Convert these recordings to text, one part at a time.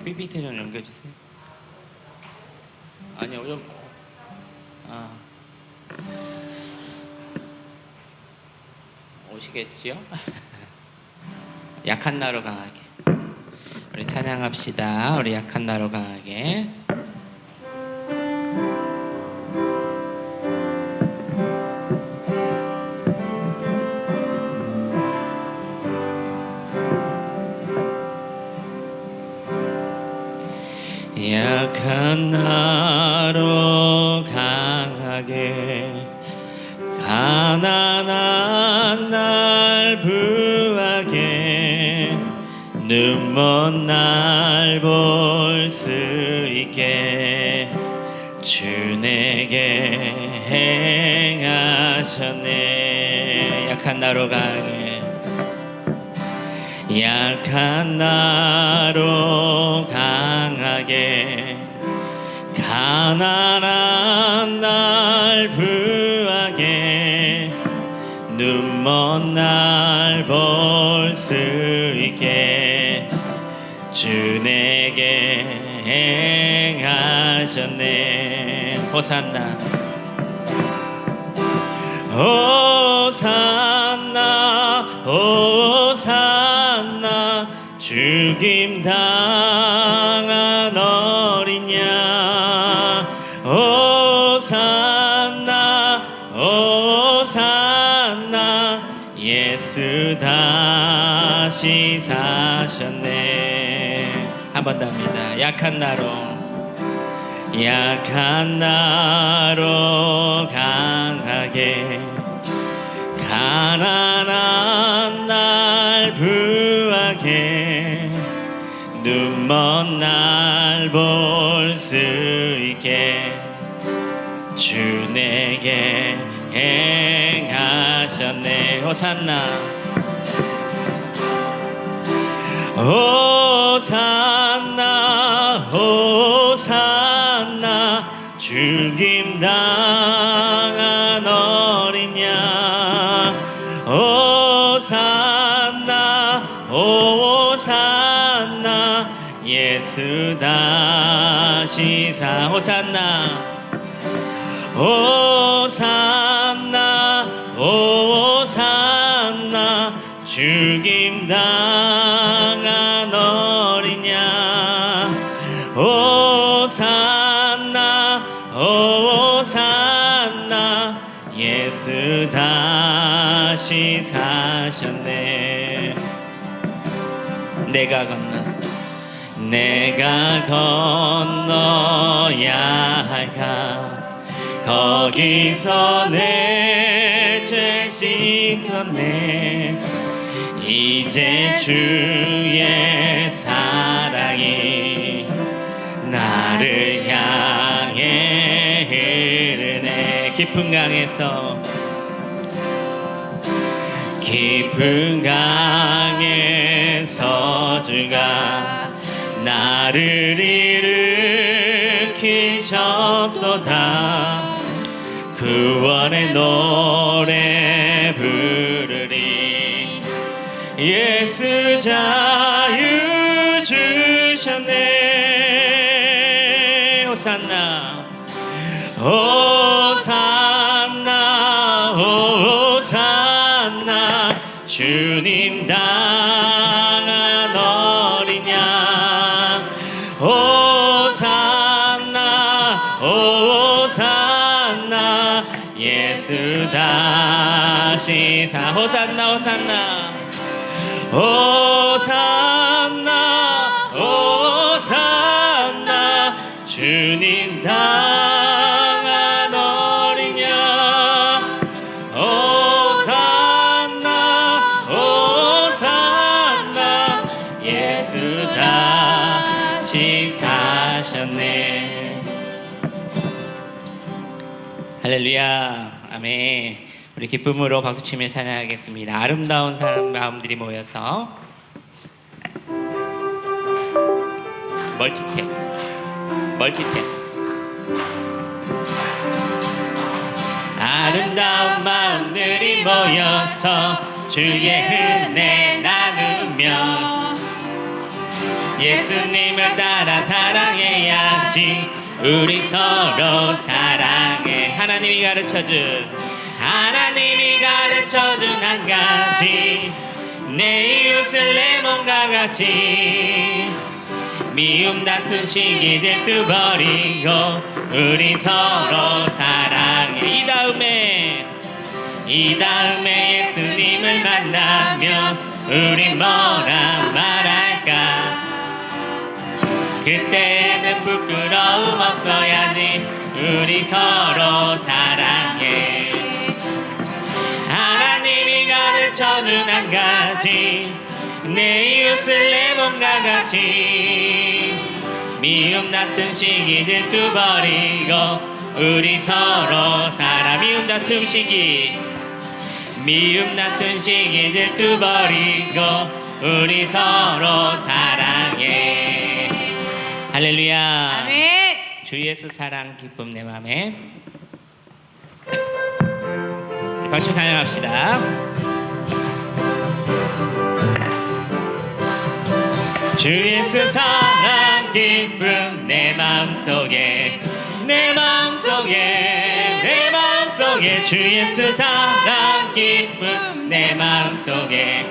PPT 좀 넘겨주세요. 아니요, 좀 오시겠지요? 약한 나로 강하게 우리 찬양합시다. 우리 약한 나로 강하게. 약한 나로 강하게 가난한 날 부하게 눈먼 날 볼 수 있게 주 내게 행하셨네. 약한 나로 강하게 약한 나로 강하게 가난한 날 부하게 눈먼 날 볼 수 있게 주 내게 행하셨네. 호산나 호산나 호산나 죽임 당한 어린 양 호산나 호산나 예수 다시 사셨네. 한 번 더 합니다. 약한 나로 강하게 가난한 날 부하게 눈먼 날 볼 수 있게 주 내게 행하셨네. 호산나 호산나 호산나 죽임 당한 어린 양 호산나 호산나 예수 다시 사 호산나 호산나 호산나 죽임 당한 어린 양 호산나 호산나 예수 다시 사셨네. 내가 건너야 할까 거기서 내 죄 씻었네. 이제 주의 사랑이 나를 향해 흐르네. 깊은 강에서 주가 나를 일으키셨도다. 구원의 노래 부르리. 예수 자유 주셨네. 호산나 호산나 호산나 주님 당한 어린 양 호산나 호산나 예수 다시 사 호산나 호산나 호산나 호산나 주님 당한 어린 양 호산나 호산나 예수 다시 사셨네. 할렐루야. 아멘. 우리 기쁨으로 박수치며 찬양하겠습니다. 아름다운 사람 마음들이 모여서 멀티탭 아름다운 마음들이 모여서 주의 은혜 나누며 예수님을 따라 사랑해야지. 우리 서로 사랑해. 하나님이 가르쳐준 한 가지, 내 이웃을 내 몸과 같이. 미움 다툼 시기 질투 버리고 우리 서로 사랑해. 이 다음에 예수님을 만나면 우리 뭐라 말할까? 그때는 부끄러움 없어야지. 우리 서로 사랑해. 하나님이 가르쳐준 한 가지, 내 이웃을 내 몸과 같이. 미움 다툼 시기 질투 버리고 우리 서로 살아. 미움 다툼 시기 질투 버리고 우리 서로 사랑해. 할렐루야. 아멘. 주 예수 사랑 기쁨 내 맘에. 박수 찬양합시다. 주 예수 사랑 기쁨 내 마음속에, 내 마음속에 주 예수 사랑 기쁨 내 마음속에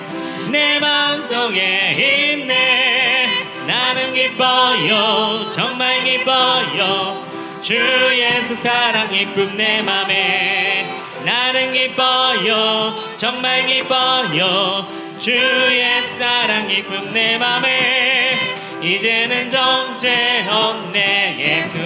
있네. 나는 기뻐요, 정말 기뻐요. 주 예수 사랑 기쁨 내 맘에. 나는 기뻐요, 정말 기뻐요. 주의 사랑 기쁨 내 맘에. 이제는 정죄 없네. 예수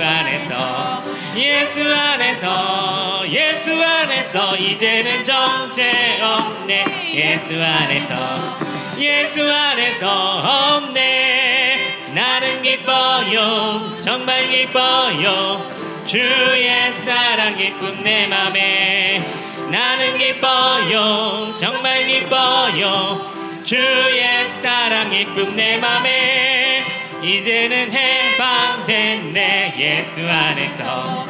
안에서 이제는 정죄 없네. 예수 안에서 없네. 나는 기뻐요, 정말 기뻐요. 주의 사랑 기쁨 내 맘에. 나는 기뻐요, 정말 기뻐요. 주의 사랑 기쁨 내 맘에. 이제는 해방됐네. 예수 안에서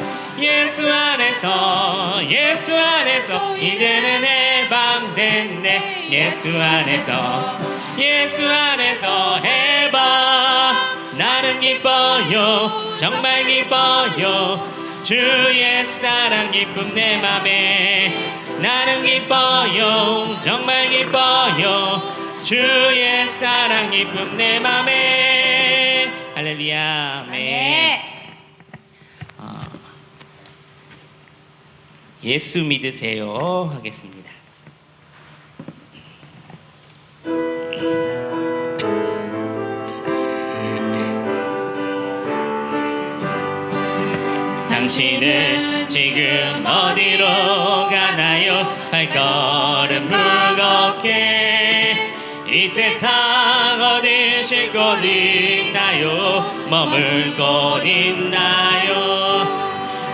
이제는 해방됐네. 예수 안에서 해방. 나는 기뻐요, 정말 기뻐요. 주의 사랑 기쁨 내 맘에. 나는 기뻐요, 정말 기뻐요. 주의 사랑 기쁨 내 맘에. 할렐루야. 아멘. 예수 믿으세요 하겠습니다. 당신은 지금 어디로 가나요? 발걸음 무겁게. 이 세상 어디 쉴 곳 있나요? 머물 곳 있나요?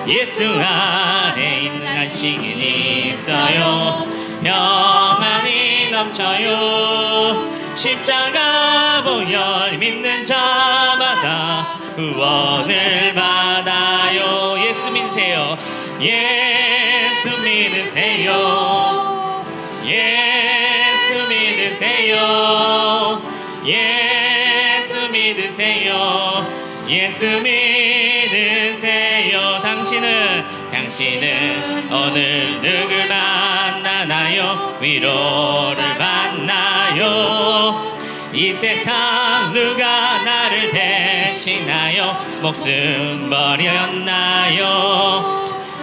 예수 안에 있는 안식은 있어요. 평안이 넘쳐요. 십자가 보혈 믿는 자마다 구원을 받아요. 예수 믿으세요. 예수 믿으세요. 예수 믿으세요. 예수 믿으세요. 예수 믿으세요. 당신은 오늘 누굴 만나나요? 위로를 받나요? 이 세상 누가 나를 대신하여 목숨 버렸나요?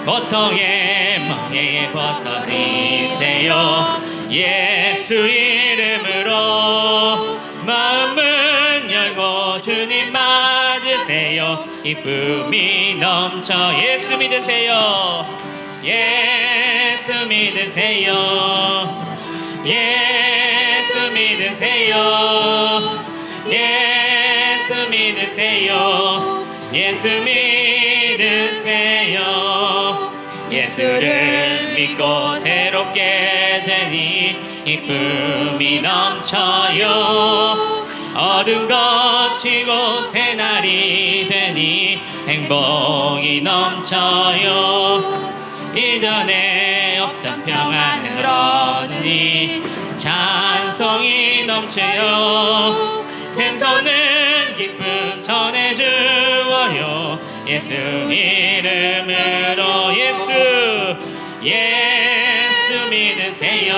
고통의 멍에에 벗어리세요. 예수 이름으로 마음은 열고 주님 맞으세요. 기쁨이 넘쳐. 예수 믿으세요. 예수 믿으세요. 예수 믿으세요. 예수 믿으세요. 예수 믿으세요. 예수를 믿고 새롭게 되니 기쁨이 넘쳐요. 어둠 거치고 새날이 되니 행복이 넘쳐요. 이전에 없던 평안을 얻으니 찬송이 넘쳐요. 생선은 예수 이름으로 예수 믿으세요.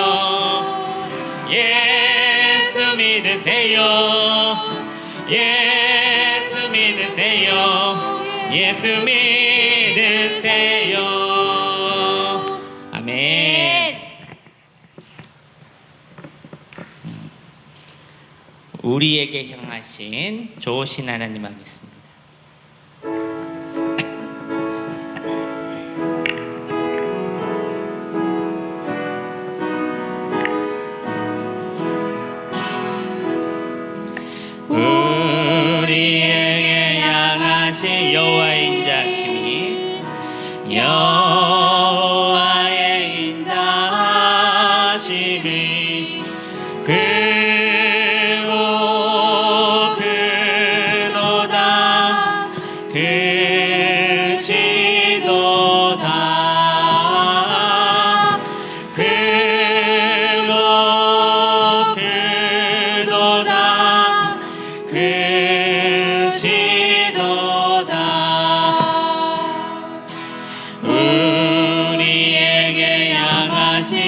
예수 믿으세요. 예수 믿으세요. 예수 믿으세요. 아멘. 우리에게 향하신 좋으신 하나님 하겠습니다. 우리에게 향하신 여호와의 인자하심이 여호와의 인자하심이 크고 크도다 크시도다 크고 크도다 크시도다 우리에게 향하신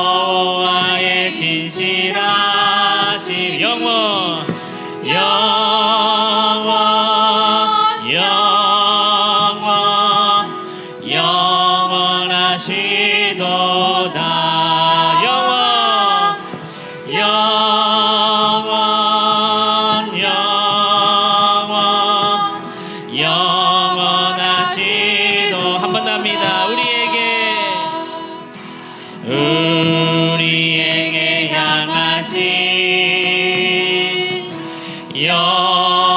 여호와의 진실하심 영원하시도다 영원하시도 한 번 더 합니다. 우리에게 향하신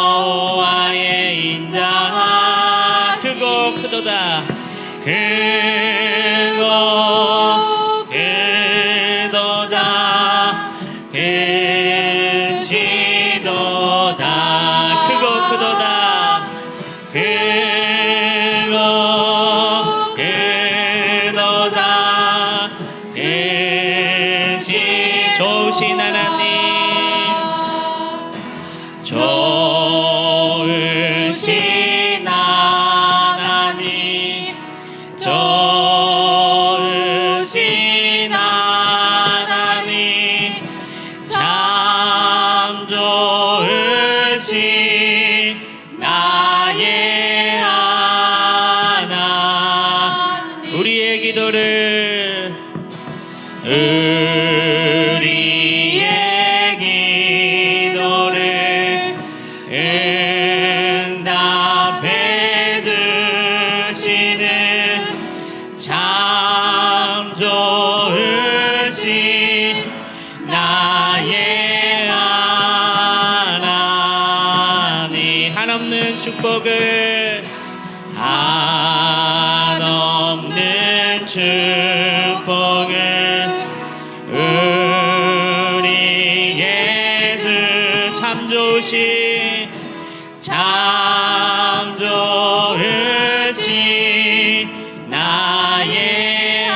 여호와의 인자 크고 크도다 크고 크도다 크시도다 크고 크도다 크고 크도다 크시 좋으신 하나님 좋으신 하나님 좋으신 하나님 참 좋으신 나의 하나님 우리의 기도를 응답해 주시는 참 좋으신 나의 하나님 한없는 축복을 한없는 축복을 우리에게 주 참 좋으신 참 좋으신 나의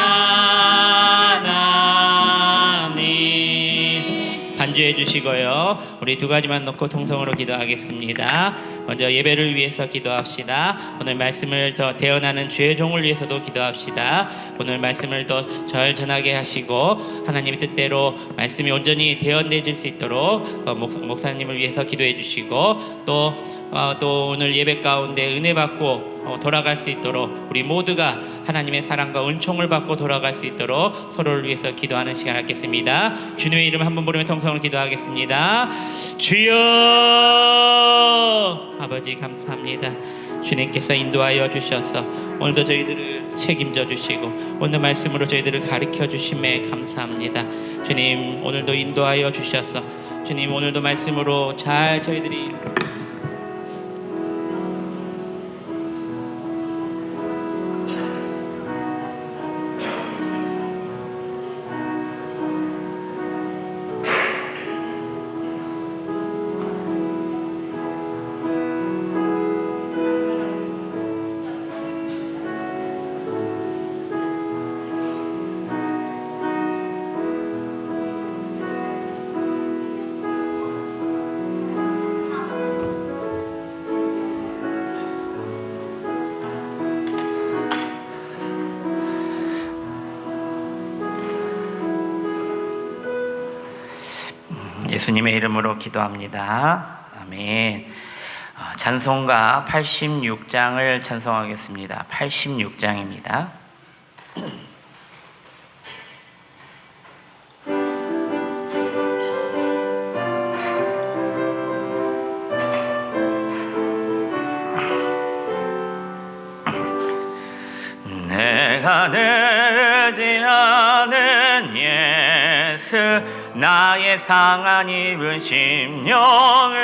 하나님 반주해 주시고요. 우리 두 가지만 놓고 통성으로 기도하겠습니다. 먼저 예배를 위해서 기도합시다. 오늘 말씀을 더 대언하는 주의 종을 위해서도 기도합시다. 오늘 말씀을 더 잘 전하게 하시고 하나님의 뜻대로 말씀이 온전히 대언되질 수 있도록 목사님을 위해서 기도해 주시고 또 오늘 예배 가운데 은혜 받고 돌아갈 수 있도록 우리 모두가 하나님의 사랑과 은총을 받고 돌아갈 수 있도록 서로를 위해서 기도하는 시간 갖겠습니다. 주님의 이름 한번 부르며 통성을 기도하겠습니다. 주여 아버지 감사합니다. 주님께서 인도하여 주셔서 오늘도 저희들을 책임져 주시고 오늘 말씀으로 저희들을 가르쳐 주심에 감사합니다. 주님 오늘도 인도하여 주셔서 주님 오늘도 말씀으로 잘 저희들이 예수님의 이름으로 기도합니다. 아멘. 찬송가 86장을 찬송하겠습니다. 86장입니다. 내가 의지하는 예수 나의 상한 입은 심령을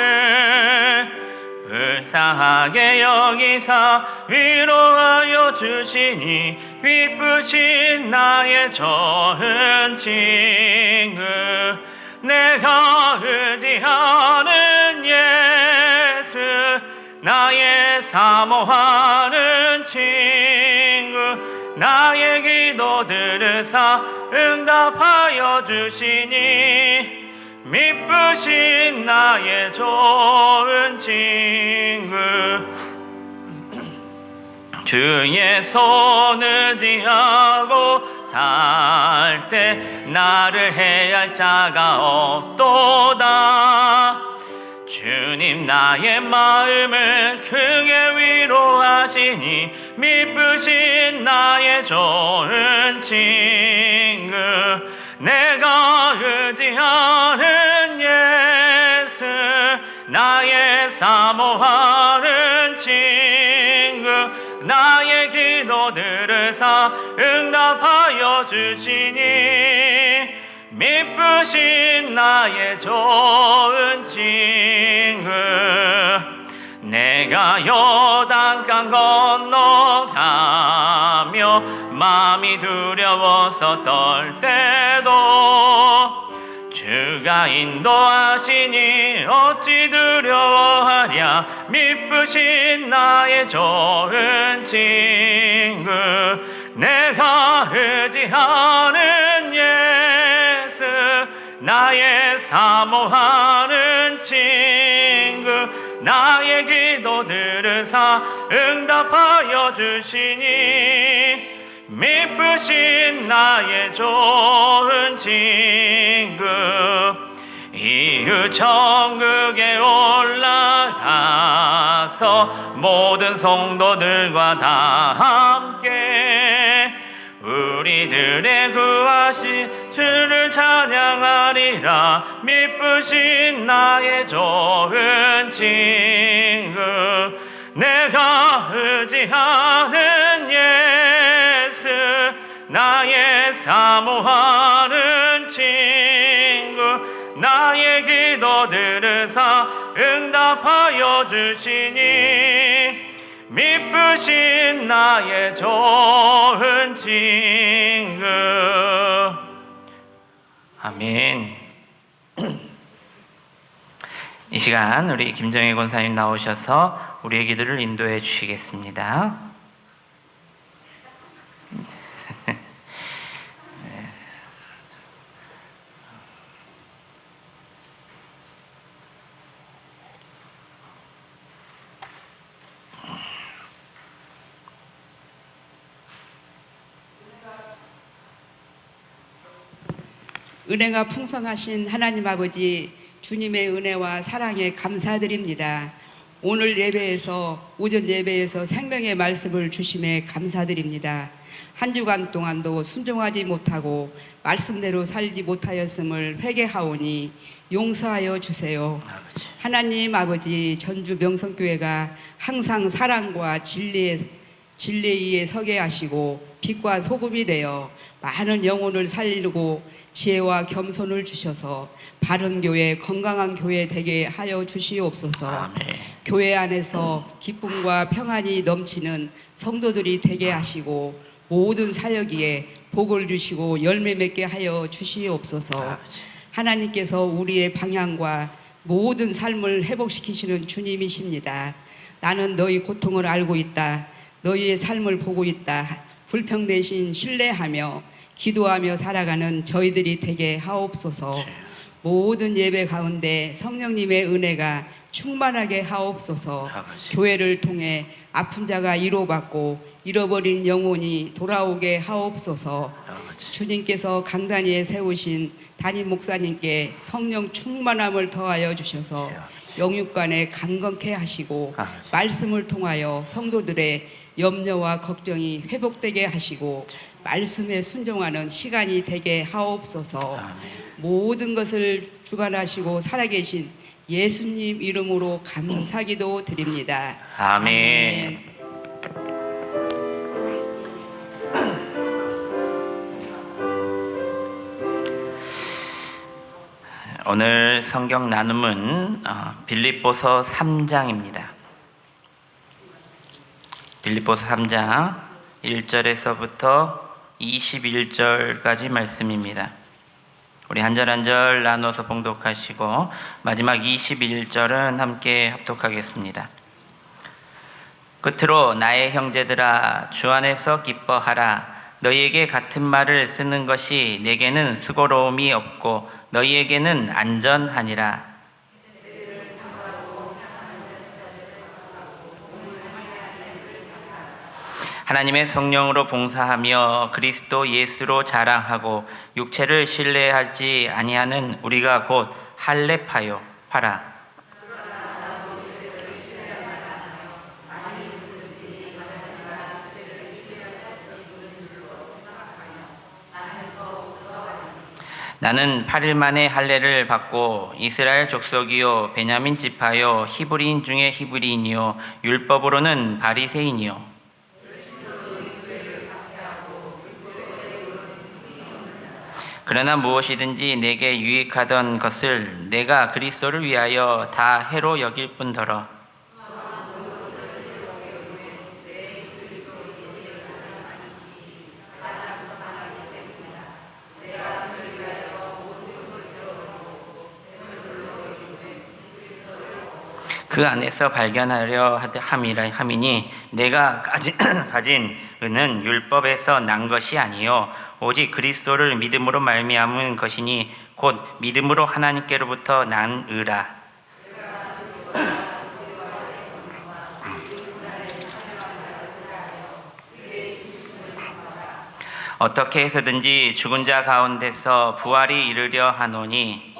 불쌍하게 여기사 위로하여 주시니 기쁘신 나의 좋은 친구 내가 의지하는 예수 나의 사모하는 친구 나의 기도 들으사 응답하여 주시니 미쁘신 나의 좋은 친구 주의 손을 지하고 살 때 나를 해할 자가 없도다 주님 나의 마음을 크게 위로하시니 미쁘신 나의 좋은 친구 내가 의지하는 예수 나의 사모하는 친구 나의 기도 들으사 응답하여 주시니 미쁘신 나의 좋은 친구 내가 요단강 건너가며 마음이 두려워서 떨 때도 주가 인도하시니 어찌 두려워하랴 미쁘신 나의 좋은 친구 내가 의지하는 예수 나의 사모하는 친구 나의 기도 들으사 응답하여 주시니 미쁘신 나의 좋은 친구 이후 천국에 올라가서 모든 성도들과 다 함께 우리들의 구하신 주를 찬양하리라 미쁘신 나의 좋은 친구 내가 의지하는 예수 나의 사모하는 친구 나의 기도 들으사 응답하여 주시니 미쁘신 나의 좋은 친구 아멘. 이 시간 우리 김정혜 권사님 나오셔서 우리의 기도를 인도해 주시겠습니다. 은혜가 풍성하신 하나님 아버지 주님의 은혜와 사랑에 감사드립니다. 오늘 예배에서 오전 예배에서 생명의 말씀을 주심에 감사드립니다. 한 주간 동안도 순종하지 못하고 말씀대로 살지 못하였음을 회개하오니 용서하여 주세요. 하나님 아버지 전주 명성교회가 항상 사랑과 진리에 서게 하시고 빛과 소금이 되어 많은 영혼을 살리고 지혜와 겸손을 주셔서 바른 교회, 건강한 교회 되게 하여 주시옵소서. 아멘. 교회 안에서 기쁨과 평안이 넘치는 성도들이 되게 하시고 모든 사역에 복을 주시고 열매 맺게 하여 주시옵소서. 하나님께서 우리의 방향과 모든 삶을 회복시키시는 주님이십니다. 나는 너희 고통을 알고 있다. 너희의 삶을 보고 있다. 불평대신 신뢰하며 기도하며 살아가는 저희들이 되게 하옵소서. 모든 예배 가운데 성령님의 은혜가 충만하게 하옵소서. 교회를 통해 아픈 자가 위로받고 잃어버린 영혼이 돌아오게 하옵소서. 주님께서 강단위에 세우신 담임 목사님께 성령 충만함을 더하여 주셔서 영육간에 강건케 하시고 말씀을 통하여 성도들의 염려와 걱정이 회복되게 하시고 말씀에 순종하는 시간이 되게 하옵소서. 모든 것을 주관하시고 살아계신 예수님 이름으로 감사기도 드립니다. 아멘. 오늘 성경 나눔은 빌립보서 3장입니다. 빌립보서 3장 1절에서부터 21절까지 말씀입니다. 우리 한 절 한 절 나눠서 봉독하시고 마지막 21절은 함께 합독하겠습니다. 끝으로 나의 형제들아 주 안에서 기뻐하라. 너희에게 같은 말을 쓰는 것이 내게는 수고로움이 없고 너희에게는 안전하니라. 하나님의 성령으로 봉사하며 그리스도 예수로 자랑하고 육체를 신뢰하지 아니하는 우리가 곧 할례파요 파라. 나는 8일 만에 할례를 받고 이스라엘 족속이요 베냐민 지파요 히브리인 중에 히브리인이요 율법으로는 바리새인이요. 그러나 무엇이든지 내게 유익하던 것을 내가 그리스도를 위하여 다 해로 여길 뿐더러 그 안에서 발견하려 함이니 내가 가진 은은 율법에서 난 것이 아니요 오직 그리스도를 믿음으로 말미암은 것이니 곧 믿음으로 하나님께로부터 난 의라. 어떻게 해서든지 죽은 자 가운데서 부활이 이르려 하노니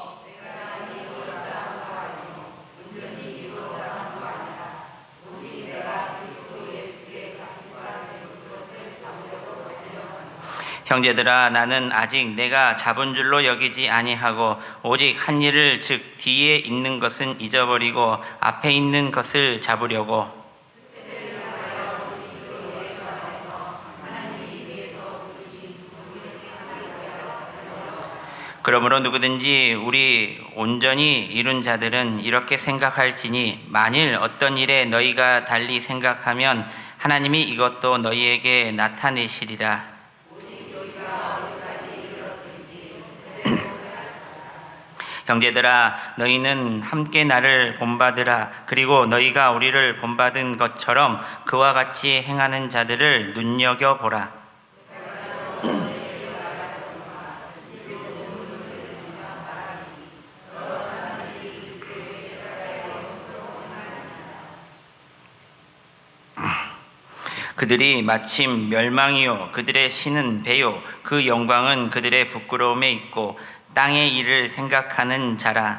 형제들아 나는 아직 내가 잡은 줄로 여기지 아니하고 오직 한 일을 즉 뒤에 있는 것은 잊어버리고 앞에 있는 것을 잡으려고 그러므로 누구든지 우리 온전히 이룬 자들은 이렇게 생각할지니 만일 어떤 일에 너희가 달리 생각하면 하나님이 이것도 너희에게 나타내시리라. 형제들아 너희는 함께 나를 본받으라. 그리고 너희가 우리를 본받은 것처럼 그와 같이 행하는 자들을 눈여겨보라. 그들이 마침 멸망이요 그들의 신은 배요 그 영광은 그들의 부끄러움에 있고 땅의 일을 생각하는 자라.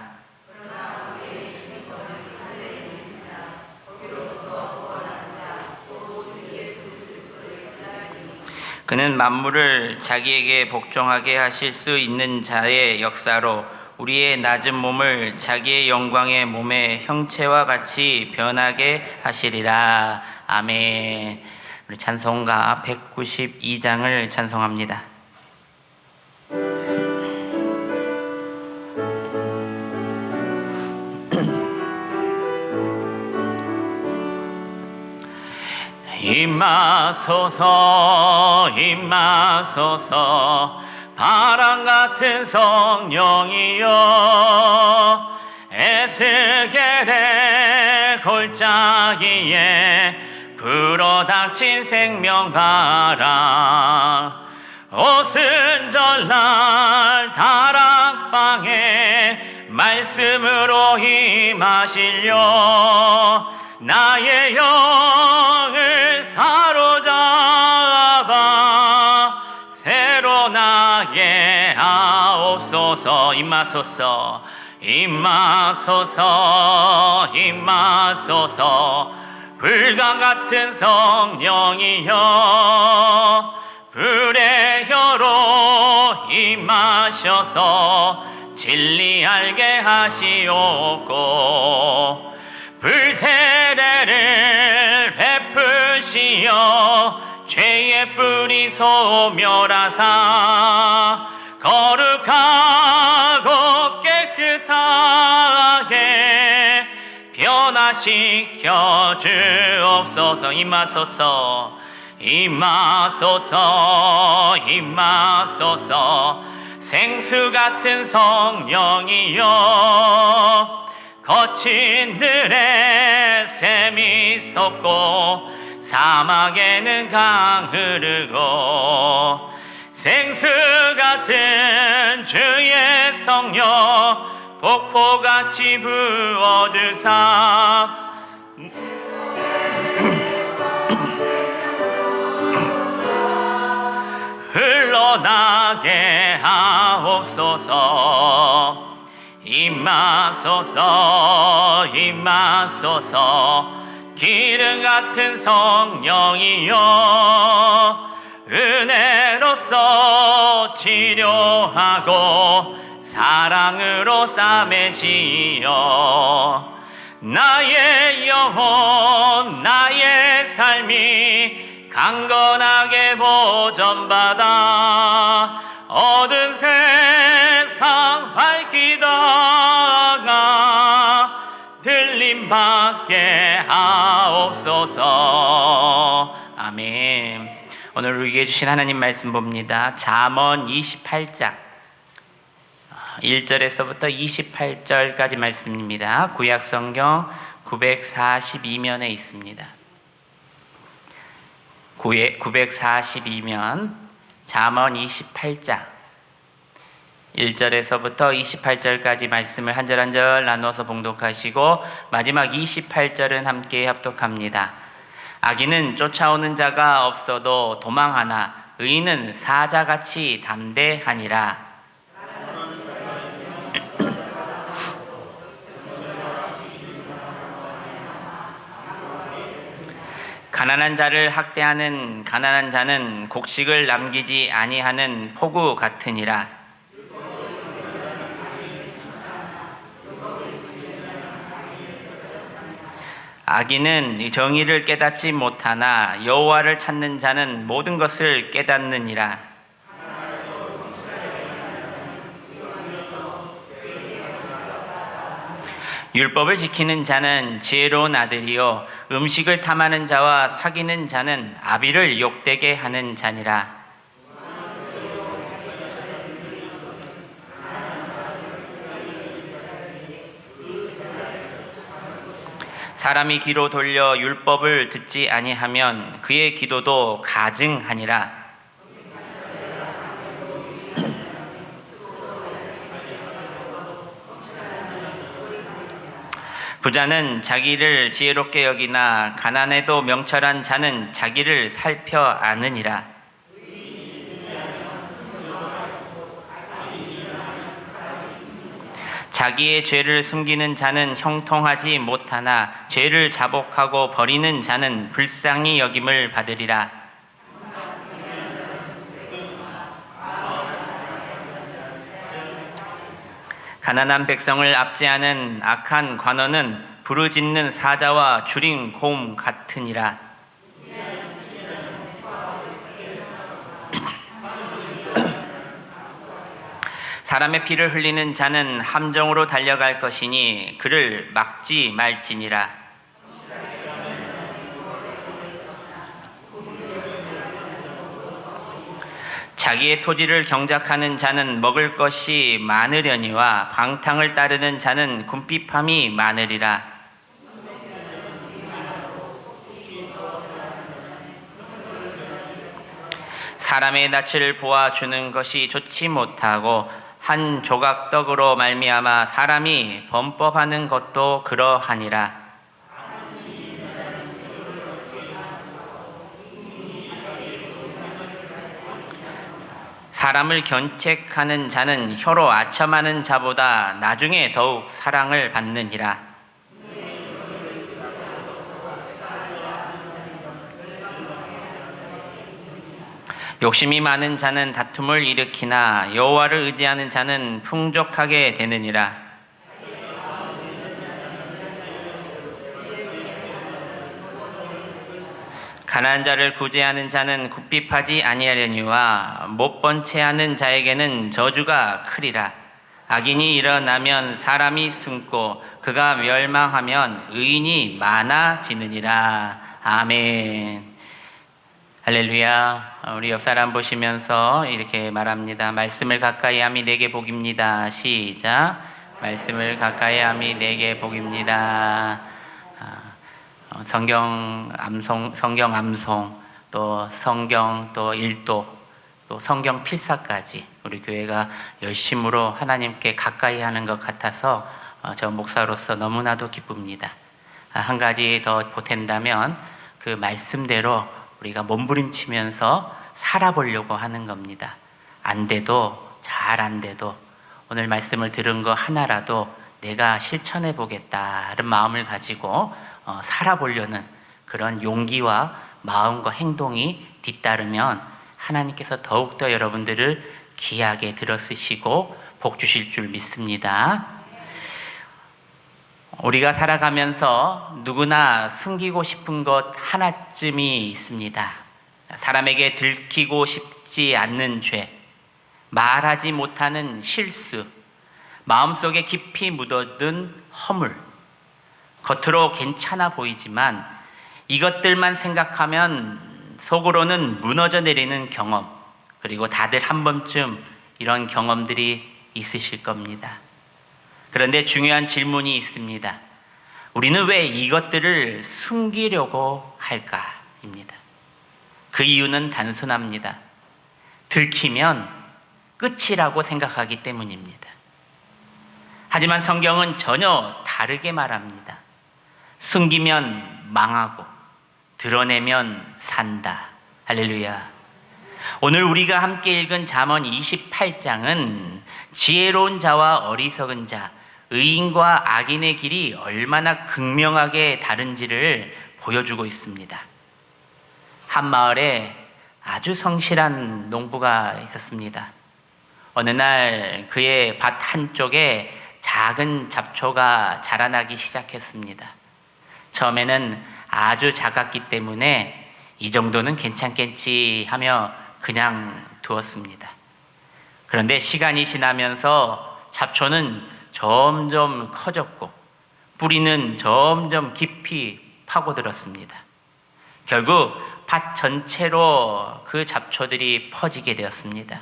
그는 만물을 자기에게 복종하게 하실 수 있는 자의 역사로 우리의 낮은 몸을 자기의 영광의 몸의 형체와 같이 변하게 하시리라. 아멘. 우리 찬송가 192장을 찬송합니다. 임하소서 임하소서 바람같은 성령이여 에스겔의 골짜기에 불어닥친 생명바람 오순절날 다락방에 말씀으로 임하시려 나의 영을 사로잡아 새로 나게 하옵소서. 임하옵소서. 임하소서. 임하소서. 임하소서. 불과 같은 성령이여 불의 혀로 임하셔서 진리 알게 하시옵고 불세례를 베푸시어 죄의 뿌리 소멸하사 거룩하고 깨끗하게 변화시켜 주옵소서. 임하소서. 임하소서. 임하소서. 생수 같은 성령이여 거친 들에 샘이 솟고 사막에는 강 흐르고 생수 같은 주의 성령 폭포같이 부어주사 흘러나게 하옵소서. 임하소서. 임하소서. 기름 같은 성령이여 은혜로서 치료하고 사랑으로 싸매시어 나의 영혼 나의 삶이 강건하게 보전받아 어두운 세상 밝히다가 들림받게 하옵소서. 아멘. 오늘 우리에게 주신 하나님 말씀 봅니다. 잠언 28장 1절에서부터 28절까지 말씀입니다. 구약성경 942면에 있습니다. 942면 잠언 28장 1절에서부터 28절까지 말씀을 한 절 한 절 나누어서 봉독하시고 마지막 28절은 함께 합독합니다. 악인은 쫓아오는 자가 없어도 도망하나 의인은 사자같이 담대하니라. 가난한 자를 학대하는 가난한 자는 곡식을 남기지 아니하는 포구 같으니라. 악인은 정의를 깨닫지 못하나 여호와를 찾는 자는 모든 것을 깨닫느니라. 율법을 지키는 자는 지혜로운 아들이요 음식을 탐하는 자와 사귀는 자는 아비를 욕되게 하는 자니라. 사람이 귀로 돌려 율법을 듣지 아니하면 그의 기도도 가증하니라. 부자는 자기를 지혜롭게 여기나 가난해도 명철한 자는 자기를 살펴 아느니라. 자기의 죄를 숨기는 자는 형통하지 못하나 죄를 자복하고 버리는 자는 불쌍히 여김을 받으리라. 가난한 백성을 압제하는 악한 관원은 부르짖는 사자와 줄인 곰 같으니라. 사람의 피를 흘리는 자는 함정으로 달려갈 것이니 그를 막지 말지니라. 자기의 토지를 경작하는 자는 먹을 것이 많으려니와 방탕을 따르는 자는 궁핍함이 많으리라. 사람의 낯을 보아주는 것이 좋지 못하고 한 조각 떡으로 말미암아 사람이 범법하는 것도 그러하니라. 사람을 견책하는 자는 혀로 아첨하는 자보다 나중에 더욱 사랑을 받느니라. 욕심이 많은 자는 다툼을 일으키나 여호와를 의지하는 자는 풍족하게 되느니라. 가난한 자를 구제하는 자는 굽핍하지 아니하려니와 못 본 채하는 자에게는 저주가 크리라. 악인이 일어나면 사람이 숨고 그가 멸망하면 의인이 많아지느니라. 아멘. 할렐루야. 우리 옆 사람 보시면서 이렇게 말합니다. 말씀을 가까이 함이 내게 복입니다. 시작. 말씀을 가까이 함이 내게 복입니다. 성경 암송, 또 성경 또 일독, 또 성경 필사까지 우리 교회가 열심으로 하나님께 가까이 하는 것 같아서 저 목사로서 너무나도 기쁩니다. 한 가지 더 보탠다면 그 말씀대로 우리가 몸부림치면서 살아보려고 하는 겁니다. 안 돼도, 잘 안 돼도 오늘 말씀을 들은 거 하나라도 내가 실천해 보겠다는 마음을 가지고 살아보려는 그런 용기와 마음과 행동이 뒤따르면 하나님께서 더욱더 여러분들을 귀하게 들어쓰시고 복 주실 줄 믿습니다. 우리가 살아가면서 누구나 숨기고 싶은 것 하나쯤이 있습니다. 사람에게 들키고 싶지 않는 죄, 말하지 못하는 실수, 마음속에 깊이 묻어둔 허물, 겉으로 괜찮아 보이지만 이것들만 생각하면 속으로는 무너져 내리는 경험, 그리고 다들 한 번쯤 이런 경험들이 있으실 겁니다. 그런데 중요한 질문이 있습니다. 우리는 왜 이것들을 숨기려고 할까입니다. 그 이유는 단순합니다. 들키면 끝이라고 생각하기 때문입니다. 하지만 성경은 전혀 다르게 말합니다. 숨기면 망하고 드러내면 산다. 할렐루야. 오늘 우리가 함께 읽은 잠언 28장은 지혜로운 자와 어리석은 자, 의인과 악인의 길이 얼마나 극명하게 다른지를 보여주고 있습니다. 한 마을에 아주 성실한 농부가 있었습니다. 어느 날 그의 밭 한쪽에 작은 잡초가 자라나기 시작했습니다. 처음에는 아주 작았기 때문에 이 정도는 괜찮겠지 하며 그냥 두었습니다. 그런데 시간이 지나면서 잡초는 점점 커졌고 뿌리는 점점 깊이 파고들었습니다. 결국 밭 전체로 그 잡초들이 퍼지게 되었습니다.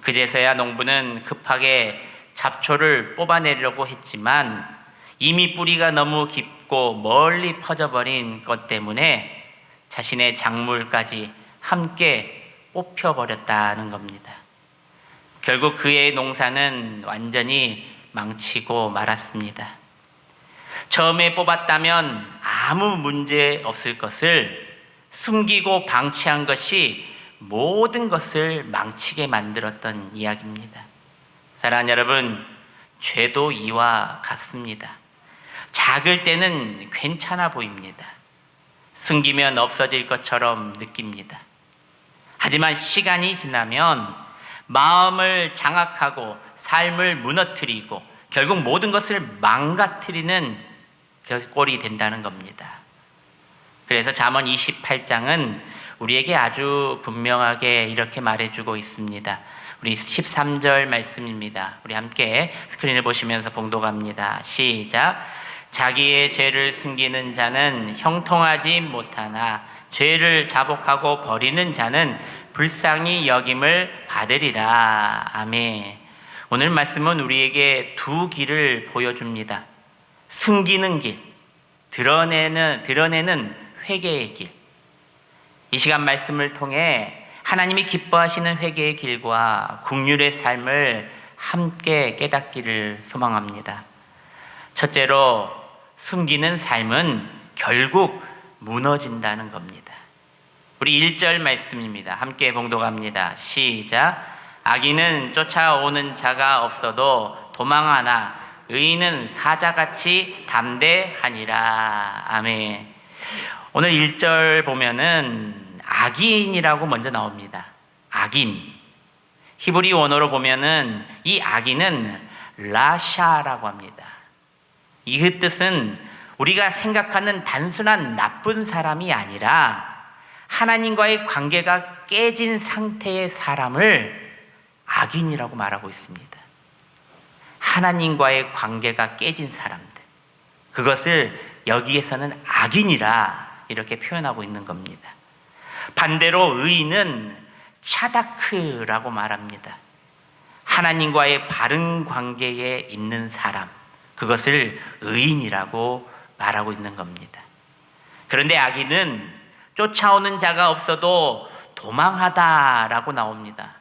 그제서야 농부는 급하게 잡초를 뽑아내려고 했지만 이미 뿌리가 너무 깊고 멀리 퍼져버린 것 때문에 자신의 작물까지 함께 뽑혀버렸다는 겁니다. 결국 그의 농사는 완전히 망치고 말았습니다. 처음에 뽑았다면 아무 문제 없을 것을 숨기고 방치한 것이 모든 것을 망치게 만들었던 이야기입니다. 사랑하는 여러분, 죄도 이와 같습니다. 작을 때는 괜찮아 보입니다. 숨기면 없어질 것처럼 느낍니다. 하지만 시간이 지나면 마음을 장악하고 삶을 무너뜨리고 결국 모든 것을 망가뜨리는 꼴이 된다는 겁니다. 그래서 잠언 28장은 우리에게 아주 분명하게 이렇게 말해주고 있습니다. 우리 13절 말씀입니다. 우리 함께 스크린을 보시면서 봉독합니다. 시작. 자기의 죄를 숨기는 자는 형통하지 못하나 죄를 자복하고 버리는 자는 불쌍히 여김을 받으리라. 아멘. 오늘 말씀은 우리에게 두 길을 보여줍니다. 숨기는 길, 드러내는 회개의 길. 이 시간 말씀을 통해 하나님이 기뻐하시는 회개의 길과 긍휼의 삶을 함께 깨닫기를 소망합니다. 첫째로, 숨기는 삶은 결국 무너진다는 겁니다. 우리 1절 말씀입니다. 함께 봉독합니다. 시작. 악인은 쫓아오는 자가 없어도 도망하나 의인은 사자같이 담대하니라. 아멘. 오늘 1절 보면은 악인이라고 먼저 나옵니다. 악인. 히브리 원어로 보면은 이 악인은 라샤라고 합니다. 이 뜻은 우리가 생각하는 단순한 나쁜 사람이 아니라 하나님과의 관계가 깨진 상태의 사람을 악인이라고 말하고 있습니다. 하나님과의 관계가 깨진 사람들, 그것을 여기에서는 악인이라 이렇게 표현하고 있는 겁니다. 반대로 의인은 차다크라고 말합니다. 하나님과의 바른 관계에 있는 사람, 그것을 의인이라고 말하고 있는 겁니다. 그런데 악인은 쫓아오는 자가 없어도 도망하다라고 나옵니다.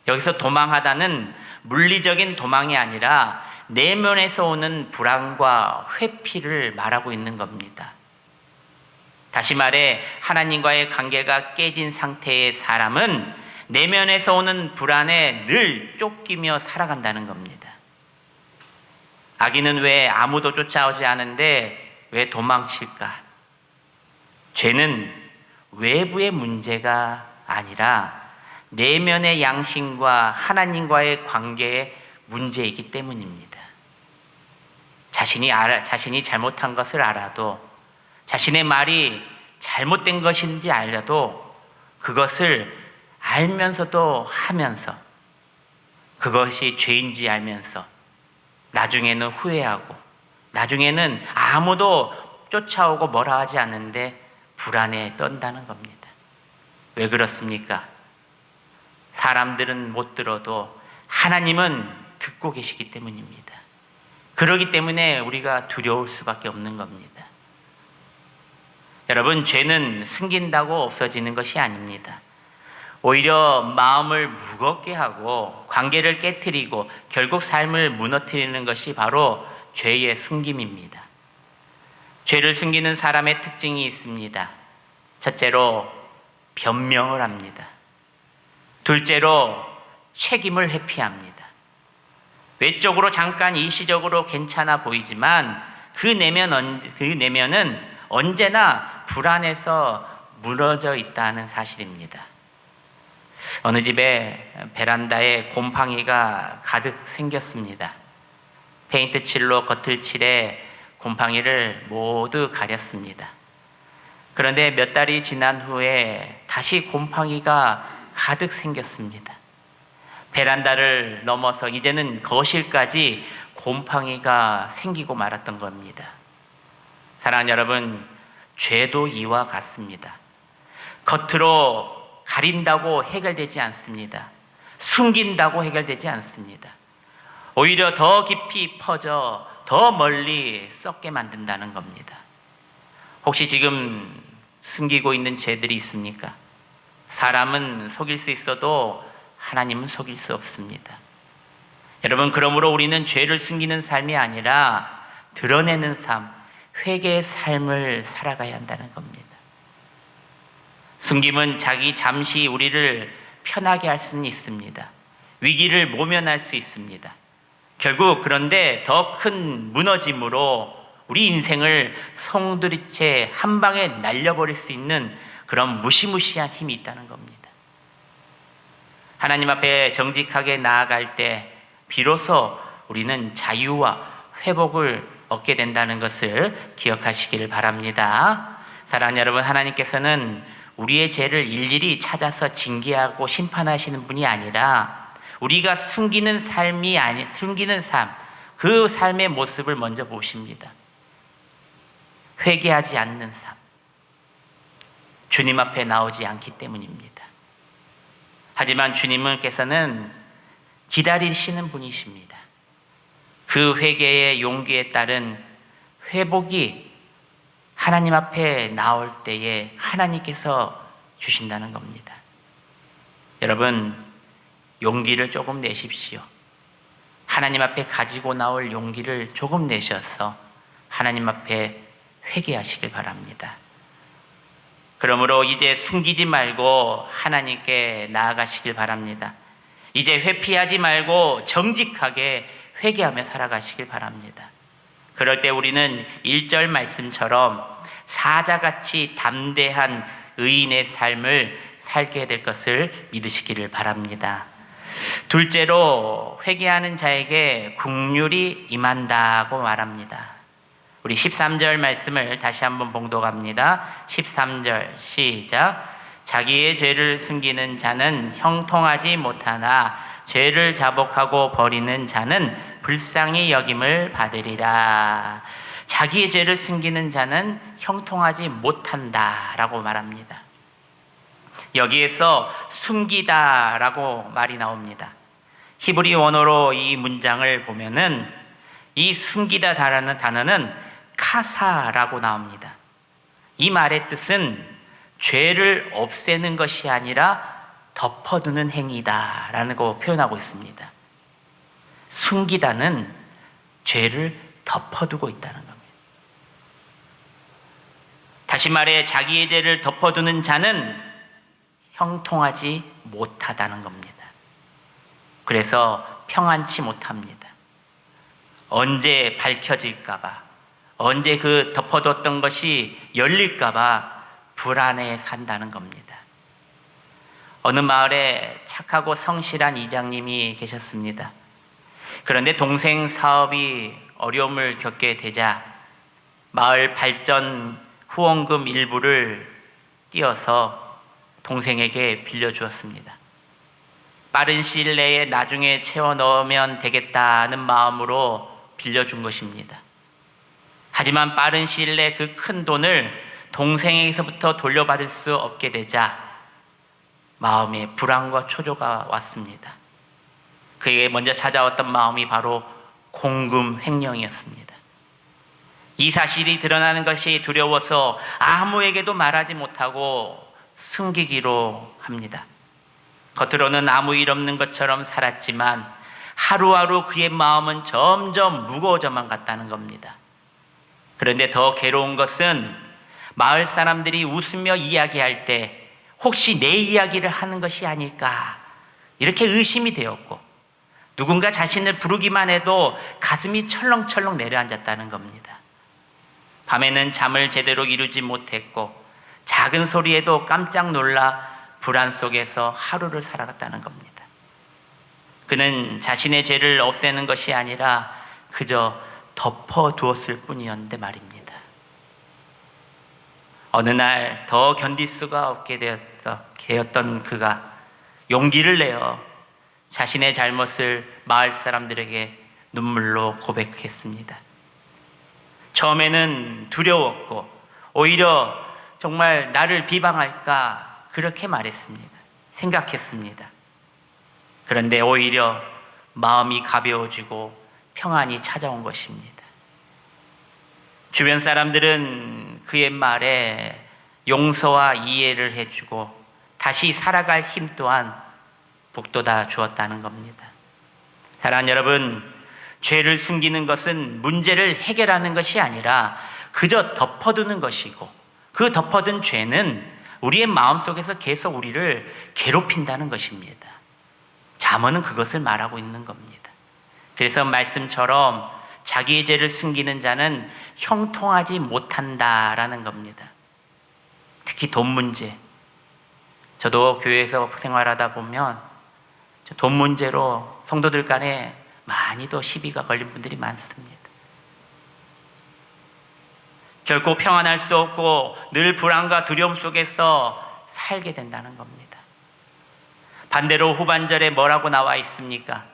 여기서 도망하다는 물리적인 도망이 아니라 내면에서 오는 불안과 회피를 말하고 있는 겁니다. 다시 말해 하나님과의 관계가 깨진 상태의 사람은 내면에서 오는 불안에 늘 쫓기며 살아간다는 겁니다. 악인은 왜 아무도 쫓아오지 않은데 왜 도망칠까? 죄는 외부의 문제가 아니라 내면의 양심과 하나님과의 관계의 문제이기 때문입니다. 자신이 잘못한 것을 알아도, 자신의 말이 잘못된 것인지 알아도 그것을 알면서도 하면서, 그것이 죄인지 알면서 나중에는 후회하고, 나중에는 아무도 쫓아오고 뭐라 하지 않는데 불안에 떤다는 겁니다. 왜 그렇습니까? 사람들은 못 들어도 하나님은 듣고 계시기 때문입니다. 그렇기 때문에 우리가 두려울 수밖에 없는 겁니다. 여러분, 죄는 숨긴다고 없어지는 것이 아닙니다. 오히려 마음을 무겁게 하고 관계를 깨트리고 결국 삶을 무너뜨리는 것이 바로 죄의 숨김입니다. 죄를 숨기는 사람의 특징이 있습니다. 첫째로 변명을 합니다. 둘째로 책임을 회피합니다. 외적으로 잠깐 일시적으로 괜찮아 보이지만 그 내면은 언제나 불안해서 무너져 있다는 사실입니다. 어느 집에 베란다에 곰팡이가 가득 생겼습니다. 페인트 칠로 겉을 칠해 곰팡이를 모두 가렸습니다. 그런데 몇 달이 지난 후에 다시 곰팡이가 가득 생겼습니다. 베란다를 넘어서 이제는 거실까지 곰팡이가 생기고 말았던 겁니다. 사랑하는 여러분, 죄도 이와 같습니다. 겉으로 가린다고 해결되지 않습니다. 숨긴다고 해결되지 않습니다. 오히려 더 깊이 퍼져 더 멀리 썩게 만든다는 겁니다. 혹시 지금 숨기고 있는 죄들이 있습니까? 사람은 속일 수 있어도 하나님은 속일 수 없습니다. 여러분, 그러므로 우리는 죄를 숨기는 삶이 아니라 드러내는 삶, 회개의 삶을 살아가야 한다는 겁니다. 숨김은 잠시 우리를 편하게 할 수는 있습니다. 위기를 모면할 수 있습니다. 결국 그런데 더 큰 무너짐으로 우리 인생을 송두리째 한 방에 날려버릴 수 있는 그런 무시무시한 힘이 있다는 겁니다. 하나님 앞에 정직하게 나아갈 때 비로소 우리는 자유와 회복을 얻게 된다는 것을 기억하시기를 바랍니다. 사랑하는 여러분, 하나님께서는 우리의 죄를 일일이 찾아서 징계하고 심판하시는 분이 아니라 우리가 숨기는 삶, 그 삶의 모습을 먼저 보십니다. 회개하지 않는 삶, 주님 앞에 나오지 않기 때문입니다. 하지만 주님께서는 기다리시는 분이십니다. 그 회개의 용기에 따른 회복이 하나님 앞에 나올 때에 하나님께서 주신다는 겁니다. 여러분, 용기를 조금 내십시오. 하나님 앞에 가지고 나올 용기를 조금 내셔서 하나님 앞에 회개하시길 바랍니다. 그러므로 이제 숨기지 말고 하나님께 나아가시길 바랍니다. 이제 회피하지 말고 정직하게 회개하며 살아가시길 바랍니다. 그럴 때 우리는 1절 말씀처럼 사자같이 담대한 의인의 삶을 살게 될 것을 믿으시기를 바랍니다. 둘째로 회개하는 자에게 긍휼이 임한다고 말합니다. 우리 13절 말씀을 다시 한번 봉독합니다. 13절 시작. 자기의 죄를 숨기는 자는 형통하지 못하나 죄를 자복하고 버리는 자는 불쌍히 여김을 받으리라. 자기의 죄를 숨기는 자는 형통하지 못한다라고 말합니다. 여기에서 숨기다라고 말이 나옵니다. 히브리 원어로 이 문장을 보면은 이 숨기다라는 단어는 카사라고 나옵니다. 이 말의 뜻은 죄를 없애는 것이 아니라 덮어두는 행위다라는 거 표현하고 있습니다. 숨기다는 죄를 덮어두고 있다는 겁니다. 다시 말해 자기의 죄를 덮어두는 자는 형통하지 못하다는 겁니다. 그래서 평안치 못합니다. 언제 밝혀질까봐, 언제 그 덮어뒀던 것이 열릴까봐 불안해 산다는 겁니다. 어느 마을에 착하고 성실한 이장님이 계셨습니다. 그런데 동생 사업이 어려움을 겪게 되자 마을 발전 후원금 일부를 띄어서 동생에게 빌려주었습니다. 빠른 시일 내에 나중에 채워 넣으면 되겠다는 마음으로 빌려준 것입니다. 하지만 빠른 시일 내에 그 큰 돈을 동생에게서부터 돌려받을 수 없게 되자 마음에 불안과 초조가 왔습니다. 그에게 먼저 찾아왔던 마음이 바로 공금 횡령이었습니다. 이 사실이 드러나는 것이 두려워서 아무에게도 말하지 못하고 숨기기로 합니다. 겉으로는 아무 일 없는 것처럼 살았지만 하루하루 그의 마음은 점점 무거워져만 갔다는 겁니다. 그런데 더 괴로운 것은 마을 사람들이 웃으며 이야기할 때 혹시 내 이야기를 하는 것이 아닐까 이렇게 의심이 되었고, 누군가 자신을 부르기만 해도 가슴이 철렁철렁 내려앉았다는 겁니다. 밤에는 잠을 제대로 이루지 못했고 작은 소리에도 깜짝 놀라 불안 속에서 하루를 살아갔다는 겁니다. 그는 자신의 죄를 없애는 것이 아니라 그저 덮어두었을 뿐이었는데 말입니다. 어느 날 더 견딜 수가 없게 되었던 그가 용기를 내어 자신의 잘못을 마을 사람들에게 눈물로 고백했습니다. 처음에는 두려웠고 오히려 정말 나를 비방할까 그렇게 말했습니다. 생각했습니다. 그런데 오히려 마음이 가벼워지고 평안이 찾아온 것입니다. 주변 사람들은 그의 말에 용서와 이해를 해주고 다시 살아갈 힘 또한 북돋아 주었다는 겁니다. 사랑하는 여러분, 죄를 숨기는 것은 문제를 해결하는 것이 아니라 그저 덮어두는 것이고, 그 덮어둔 죄는 우리의 마음속에서 계속 우리를 괴롭힌다는 것입니다. 잠언은 그것을 말하고 있는 겁니다. 그래서 말씀처럼 자기의 죄를 숨기는 자는 형통하지 못한다라는 겁니다. 특히 돈 문제. 저도 교회에서 생활하다 보면 돈 문제로 성도들 간에 많이도 시비가 걸린 분들이 많습니다. 결코 평안할 수 없고 늘 불안과 두려움 속에서 살게 된다는 겁니다. 반대로 후반절에 뭐라고 나와 있습니까?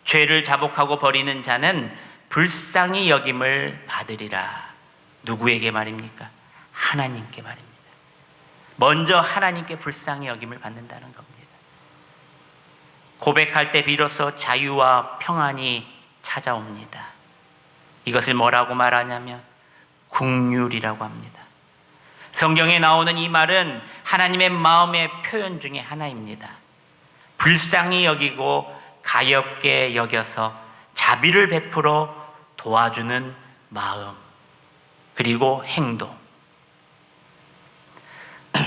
죄를 자복하고 버리는 자는 불쌍히 여김을 받으리라. 누구에게 말입니까? 하나님께 말입니다. 먼저 하나님께 불쌍히 여김을 받는다는 겁니다. 고백할 때 비로소 자유와 평안이 찾아옵니다. 이것을 뭐라고 말하냐면 긍휼이라고 합니다. 성경에 나오는 이 말은 하나님의 마음의 표현 중에 하나입니다. 불쌍히 여기고 가엾게 여겨서 자비를 베풀어 도와주는 마음, 그리고 행동.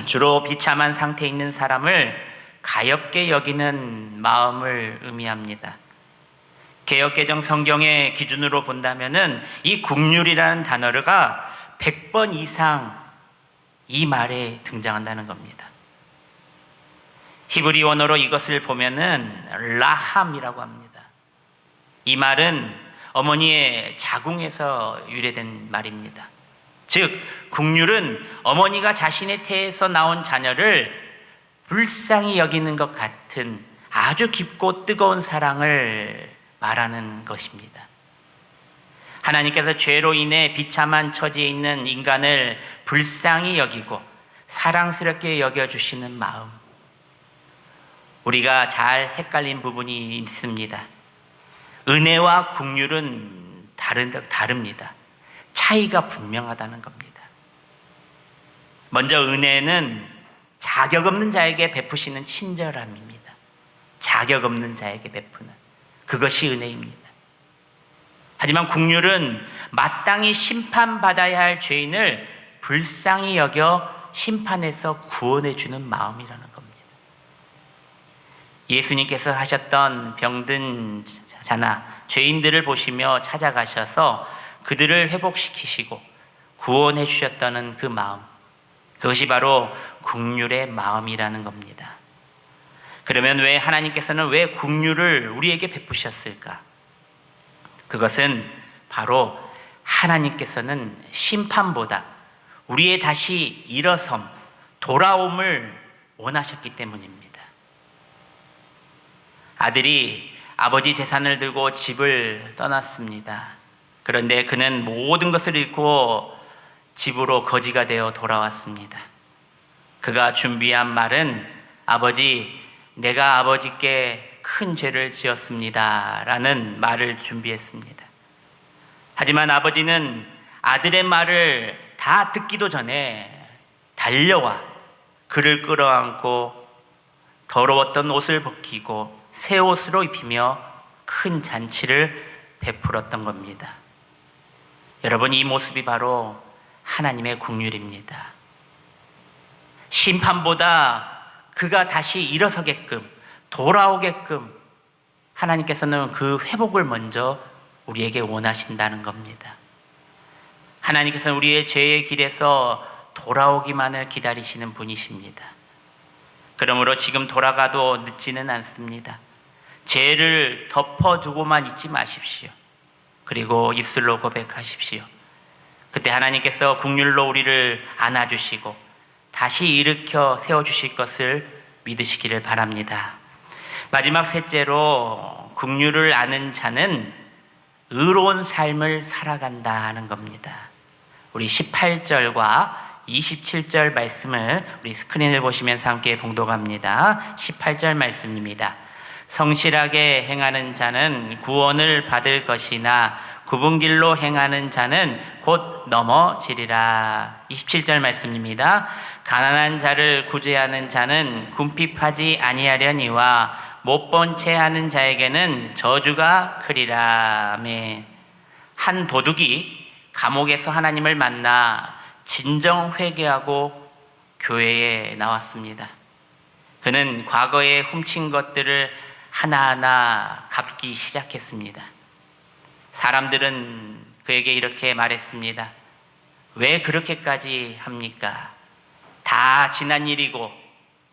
주로 비참한 상태에 있는 사람을 가엾게 여기는 마음을 의미합니다. 개역개정 성경의 기준으로 본다면은 이 국률이라는 단어가 100번 이상 이 말에 등장한다는 겁니다. 히브리 원어로 이것을 보면은 라함이라고 합니다. 이 말은 어머니의 자궁에서 유래된 말입니다. 즉 국률은 어머니가 자신의 태에서 나온 자녀를 불쌍히 여기는 것 같은 아주 깊고 뜨거운 사랑을 말하는 것입니다. 하나님께서 죄로 인해 비참한 처지에 있는 인간을 불쌍히 여기고 사랑스럽게 여겨주시는 마음, 우리가 잘 헷갈린 부분이 있습니다. 은혜와 국률은 다릅니다. 차이가 분명하다는 겁니다. 먼저 은혜는 자격 없는 자에게 베푸시는 친절함입니다. 자격 없는 자에게 베푸는 그것이 은혜입니다. 하지만 국률은 마땅히 심판받아야 할 죄인을 불쌍히 여겨 심판에서 구원해 주는 마음이라는 겁니다. 예수님께서 하셨던 병든 자나 죄인들을 보시며 찾아가셔서 그들을 회복시키시고 구원해 주셨다는 그 마음, 그것이 바로 국률의 마음이라는 겁니다. 그러면 왜 하나님께서는 왜 국률을 우리에게 베푸셨을까? 그것은 바로 하나님께서는 심판보다 우리의 다시 일어섬, 돌아옴을 원하셨기 때문입니다. 아들이 아버지 재산을 들고 집을 떠났습니다. 그런데 그는 모든 것을 잃고 집으로 거지가 되어 돌아왔습니다. 그가 준비한 말은 아버지, 내가 아버지께 큰 죄를 지었습니다 라는 말을 준비했습니다. 하지만 아버지는 아들의 말을 다 듣기도 전에 달려와 그를 끌어안고 더러웠던 옷을 벗기고 새 옷으로 입히며 큰 잔치를 베풀었던 겁니다. 여러분, 이 모습이 바로 하나님의 국률입니다. 심판보다 그가 다시 일어서게끔, 돌아오게끔 하나님께서는 그 회복을 먼저 우리에게 원하신다는 겁니다. 하나님께서는 우리의 죄의 길에서 돌아오기만을 기다리시는 분이십니다. 그러므로 지금 돌아가도 늦지는 않습니다. 죄를 덮어두고만 있지 마십시오. 그리고 입술로 고백하십시오. 그때 하나님께서 국률로 우리를 안아주시고 다시 일으켜 세워주실 것을 믿으시기를 바랍니다. 마지막 셋째로, 국률을 아는 자는 의로운 삶을 살아간다는 겁니다. 우리 18절과 27절 말씀을 우리 스크린을 보시면서 함께 봉독합니다. 18절 말씀입니다. 성실하게 행하는 자는 구원을 받을 것이나 굽은 길로 행하는 자는 곧 넘어지리라. 27절 말씀입니다. 가난한 자를 구제하는 자는 궁핍하지 아니하려니와 못 본 채 하는 자에게는 저주가 크리라. 아멘. 한 도둑이 감옥에서 하나님을 만나 진정 회개하고 교회에 나왔습니다. 그는 과거에 훔친 것들을 하나하나 갚기 시작했습니다. 사람들은 그에게 이렇게 말했습니다. 왜 그렇게까지 합니까? 다 지난 일이고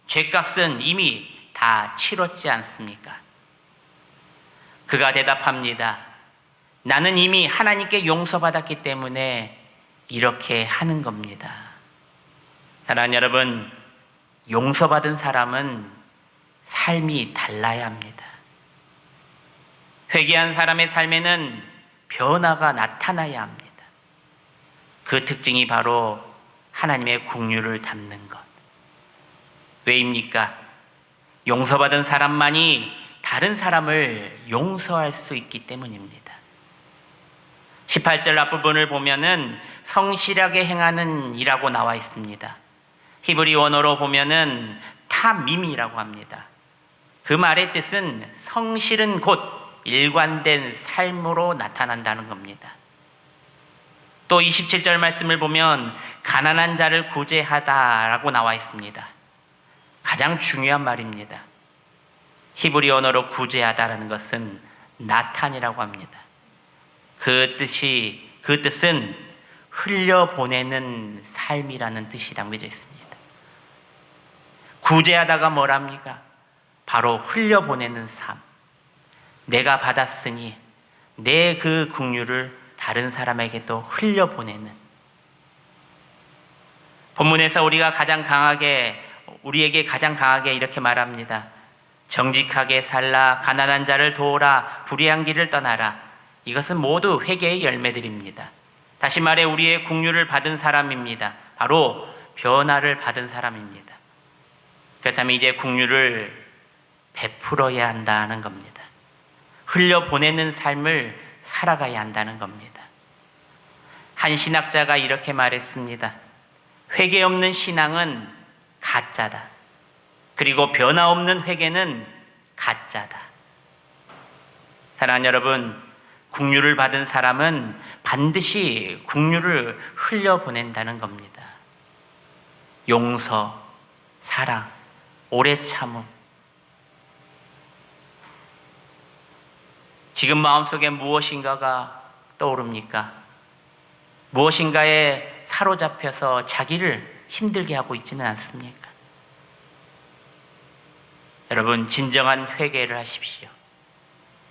죄값은 이미 다 치렀지 않습니까? 그가 대답합니다. 나는 이미 하나님께 용서받았기 때문에 이렇게 하는 겁니다. 사랑하는 여러분, 용서받은 사람은 삶이 달라야 합니다. 회개한 사람의 삶에는 변화가 나타나야 합니다. 그 특징이 바로 하나님의 국률을 담는 것. 왜입니까? 용서받은 사람만이 다른 사람을 용서할 수 있기 때문입니다. 18절 앞부분을 보면은 성실하게 행하는 이라고 나와 있습니다. 히브리 원어로 보면은 타밈이라고 합니다. 그 말의 뜻은 성실은 곧 일관된 삶으로 나타난다는 겁니다. 또 27절 말씀을 보면 가난한 자를 구제하다라고 나와 있습니다. 가장 중요한 말입니다. 히브리 언어로 구제하다라는 것은 나탄이라고 합니다. 그 뜻은 흘려보내는 삶이라는 뜻이 담겨져 있습니다. 구제하다가 뭐랍니까? 바로 흘려보내는 삶. 내가 받았으니 내 그 긍휼을 다른 사람에게 또 흘려보내는. 본문에서 우리에게 가장 강하게 이렇게 말합니다. 정직하게 살라, 가난한 자를 도우라, 불의한 길을 떠나라. 이것은 모두 회개의 열매들입니다. 다시 말해 우리의 긍휼을 받은 사람입니다. 바로 변화를 받은 사람입니다. 그렇다면 이제 긍휼을 베풀어야 한다는 겁니다. 흘려보내는 삶을 살아가야 한다는 겁니다. 한 신학자가 이렇게 말했습니다. 회개 없는 신앙은 가짜다. 그리고 변화 없는 회개는 가짜다. 사랑하는 여러분, 긍휼을 받은 사람은 반드시 긍휼을 흘려보낸다는 겁니다. 용서, 사랑, 오래 참음. 지금 마음속에 무엇인가가 떠오릅니까? 무엇인가에 사로잡혀서 자기를 힘들게 하고 있지는 않습니까? 여러분, 진정한 회개를 하십시오.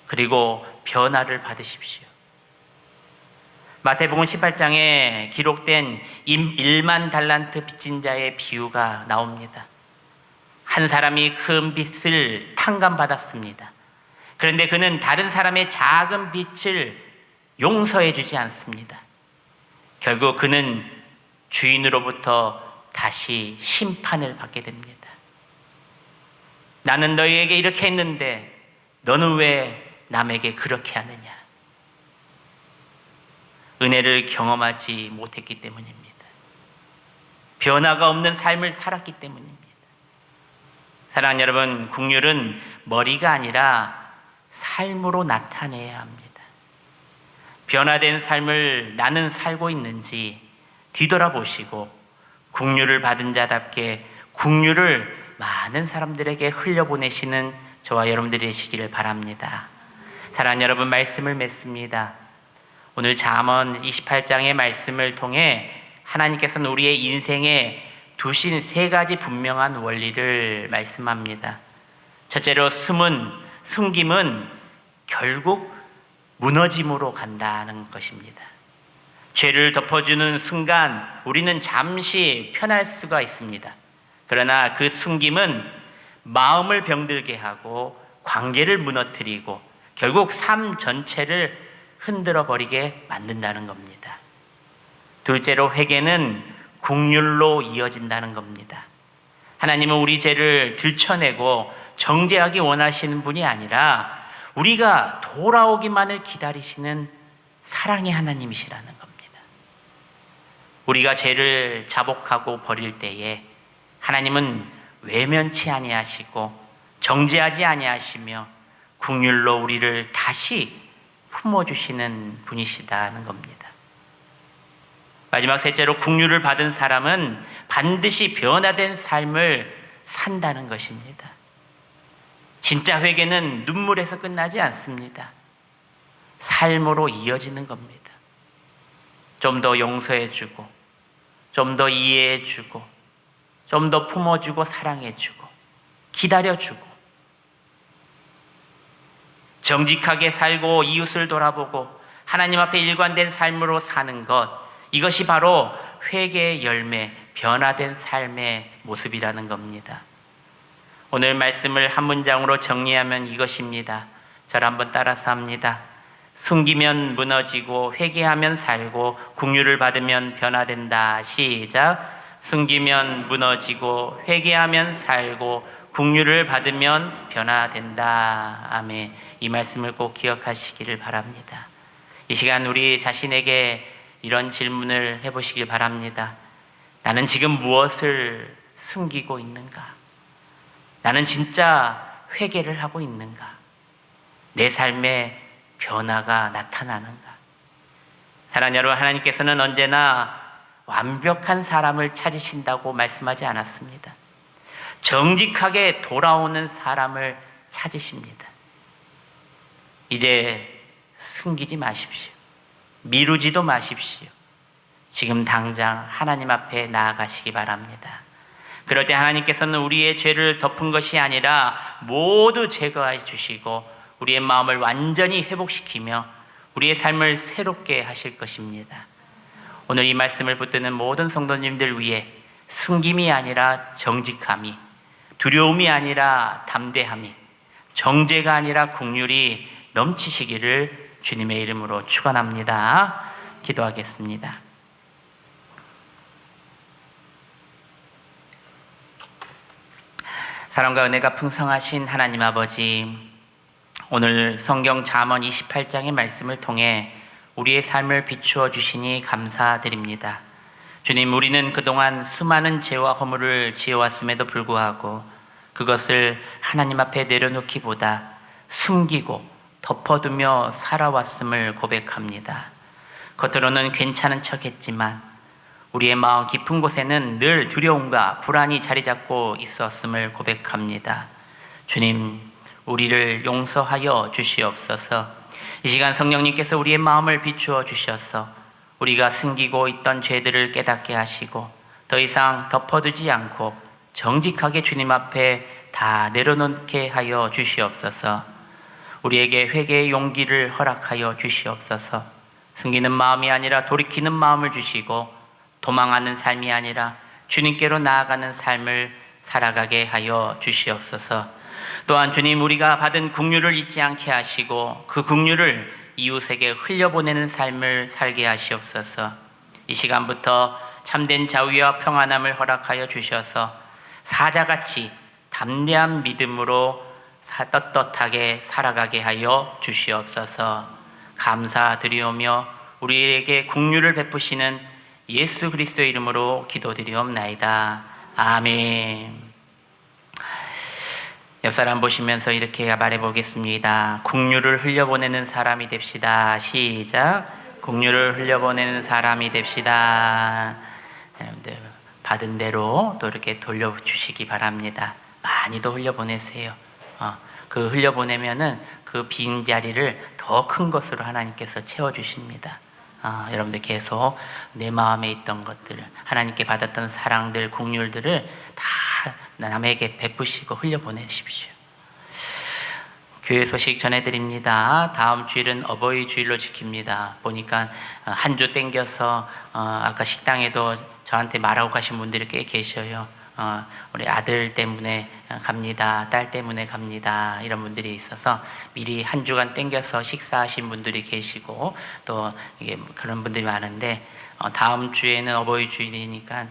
그리고 변화를 받으십시오. 마태복음 18장에 기록된 1만 달란트 빚진 자의 비유가 나옵니다. 한 사람이 큰 빚을 탕감받았습니다. 그런데 그는 다른 사람의 작은 빚을 용서해 주지 않습니다. 결국 그는 주인으로부터 다시 심판을 받게 됩니다. 나는 너희에게 이렇게 했는데 너는 왜 남에게 그렇게 하느냐? 은혜를 경험하지 못했기 때문입니다. 변화가 없는 삶을 살았기 때문입니다. 사랑하는 여러분, 긍휼은 머리가 아니라 삶으로 나타내야 합니다. 변화된 삶을 나는 살고 있는지 뒤돌아보시고 긍휼을 받은 자답게 긍휼을 많은 사람들에게 흘려보내시는 저와 여러분들이 되시기를 바랍니다. 사랑하는 여러분, 말씀을 맺습니다. 오늘 잠언 28장의 말씀을 통해 하나님께서는 우리의 인생에 두신 세 가지 분명한 원리를 말씀합니다. 첫째로 숨김은 결국 무너짐으로 간다는 것입니다. 죄를 덮어주는 순간 우리는 잠시 편할 수가 있습니다. 그러나 그 숨김은 마음을 병들게 하고 관계를 무너뜨리고 결국 삶 전체를 흔들어 버리게 만든다는 겁니다. 둘째로 회개는 긍휼로 이어진다는 겁니다. 하나님은 우리 죄를 들춰내고 정죄하기 원하시는 분이 아니라 우리가 돌아오기만을 기다리시는 사랑의 하나님이시라는 겁니다. 우리가 죄를 자복하고 버릴 때에 하나님은 외면치 아니하시고 정죄하지 아니하시며 긍휼로 우리를 다시 품어주시는 분이시다는 겁니다. 마지막 셋째로 긍휼을 받은 사람은 반드시 변화된 삶을 산다는 것입니다. 진짜 회개는 눈물에서 끝나지 않습니다. 삶으로 이어지는 겁니다. 좀 더 용서해주고, 좀 더 이해해주고, 좀 더 품어주고, 사랑해주고, 기다려주고, 정직하게 살고 이웃을 돌아보고 하나님 앞에 일관된 삶으로 사는 것, 이것이 바로 회개의 열매, 변화된 삶의 모습이라는 겁니다. 오늘 말씀을 한 문장으로 정리하면 이것입니다. 저를 한번 따라서 합니다. 숨기면 무너지고 회개하면 살고 긍휼을 받으면 변화된다. 시작. 숨기면 무너지고 회개하면 살고 긍휼을 받으면 변화된다. 아멘. 이 말씀을 꼭 기억하시기를 바랍니다. 이 시간 우리 자신에게 이런 질문을 해보시길 바랍니다. 나는 지금 무엇을 숨기고 있는가? 나는 진짜 회개를 하고 있는가? 내 삶에 변화가 나타나는가? 사랑하는 여러분, 하나님께서는 언제나 완벽한 사람을 찾으신다고 말씀하지 않았습니다. 정직하게 돌아오는 사람을 찾으십니다. 이제 숨기지 마십시오. 미루지도 마십시오. 지금 당장 하나님 앞에 나아가시기 바랍니다. 그럴 때 하나님께서는 우리의 죄를 덮은 것이 아니라 모두 제거해 주시고 우리의 마음을 완전히 회복시키며 우리의 삶을 새롭게 하실 것입니다. 오늘 이 말씀을 붙드는 모든 성도님들 위해 숨김이 아니라 정직함이, 두려움이 아니라 담대함이, 정죄가 아니라 긍휼이 넘치시기를 주님의 이름으로 축원합니다. 기도하겠습니다. 사랑과 은혜가 풍성하신 하나님 아버지, 오늘 성경 잠언 28장의 말씀을 통해 우리의 삶을 비추어 주시니 감사드립니다. 주님, 우리는 그동안 수많은 죄와 허물을 지어왔음에도 불구하고 그것을 하나님 앞에 내려놓기보다 숨기고 덮어두며 살아왔음을 고백합니다. 겉으로는 괜찮은 척했지만 우리의 마음 깊은 곳에는 늘 두려움과 불안이 자리 잡고 있었음을 고백합니다. 주님, 우리를 용서하여 주시옵소서. 이 시간 성령님께서 우리의 마음을 비추어 주셔서 우리가 숨기고 있던 죄들을 깨닫게 하시고 더 이상 덮어두지 않고 정직하게 주님 앞에 다 내려놓게 하여 주시옵소서. 우리에게 회개의 용기를 허락하여 주시옵소서. 숨기는 마음이 아니라 돌이키는 마음을 주시고 도망하는 삶이 아니라 주님께로 나아가는 삶을 살아가게 하여 주시옵소서. 또한 주님, 우리가 받은 긍휼을 잊지 않게 하시고 그 긍휼을 이웃에게 흘려보내는 삶을 살게 하시옵소서. 이 시간부터 참된 자유와 평안함을 허락하여 주셔서 사자같이 담대한 믿음으로 떳떳하게 살아가게 하여 주시옵소서. 감사드리오며 우리에게 긍휼을 베푸시는 예수 그리스도의 이름으로 기도드리옵나이다. 아멘. 옆 사람 보시면서 이렇게 말해보겠습니다. 긍휼을 흘려보내는 사람이 됩시다. 시작. 긍휼을 흘려보내는 사람이 됩시다. 받은 대로 또 이렇게 돌려주시기 바랍니다. 많이도 흘려보내세요. 그 흘려보내면은 그 빈 자리를 더 큰 것으로 하나님께서 채워주십니다. 여러분들 계속 내 마음에 있던 것들, 하나님께 받았던 사랑들, 긍휼들을 다 남에게 베푸시고 흘려보내십시오. 교회 소식 전해드립니다. 다음 주일은 어버이 주일로 지킵니다. 보니까 한 주 땡겨서 아까 식당에도 저한테 말하고 가신 분들이 꽤 계셔요. 우리 아들 때문에 갑니다, 딸 때문에 갑니다, 이런 분들이 있어서 미리 한 주간 땡겨서 식사하신 분들이 계시고 또 이게 그런 분들이 많은데 다음 주에는 어버이 주일이니까